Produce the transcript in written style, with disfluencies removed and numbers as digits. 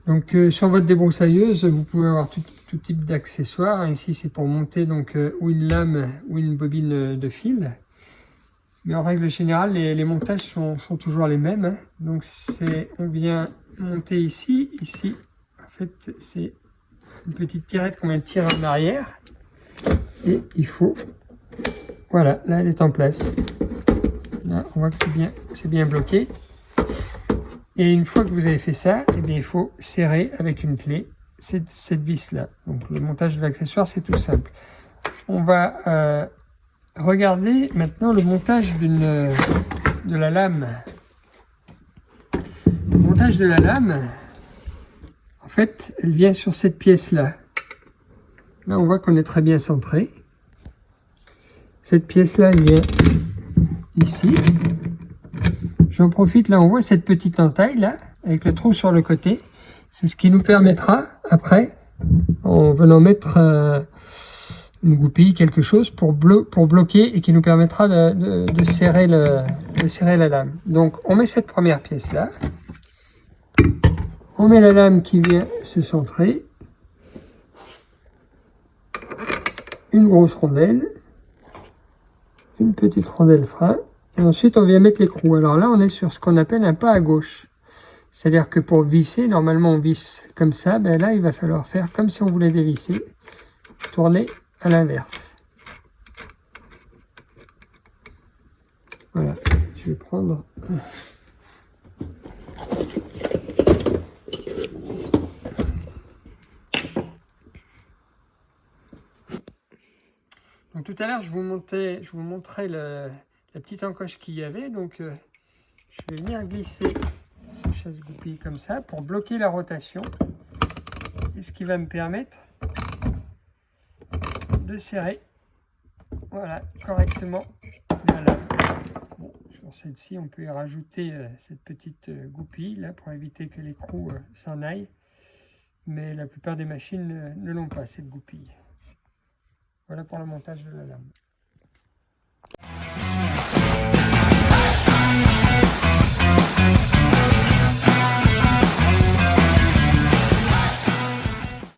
Donc sur votre débroussailleuse, vous pouvez avoir tout type d'accessoires. Ici c'est pour monter donc ou une lame ou une bobine de fil. Mais en règle générale, les montages sont toujours les mêmes. Hein. Donc on vient monter ici. Ici, en fait, c'est une petite tirette qu'on vient tirer en arrière. Et il faut... Voilà, là elle est en place. Là, on voit que c'est bien bloqué. Et une fois que vous avez fait ça, eh bien, il faut serrer avec une clé cette vis-là. Donc le montage de l'accessoire, c'est tout simple. On va regarder maintenant le montage de la lame. Le montage de la lame, en fait, elle vient sur cette pièce-là. Là, on voit qu'on est très bien centré. Cette pièce-là, elle vient ici. J'en profite, là on voit cette petite entaille là, avec le trou sur le côté. C'est ce qui nous permettra après, en venant mettre une goupille, quelque chose pour bloquer et qui nous permettra de serrer la lame. Donc on met cette première pièce là. On met la lame qui vient se centrer. Une grosse rondelle. Une petite rondelle frein. Et ensuite, on vient mettre l'écrou. Alors là, on est sur ce qu'on appelle un pas à gauche. C'est-à-dire que pour visser, normalement, on visse comme ça. Ben là, il va falloir faire comme si on voulait dévisser. Tourner à l'inverse. Voilà. Je vais prendre... Donc tout à l'heure, je vous montrais la petite encoche qu'il y avait. Donc je vais venir glisser ce chasse-goupille comme ça pour bloquer la rotation. Et ce qui va me permettre de serrer, voilà, correctement la lame. Bon, sur celle-ci, on peut y rajouter cette petite goupille là pour éviter que l'écrou s'en aille. Mais la plupart des machines ne l'ont pas, cette goupille. Voilà pour le montage de la lame.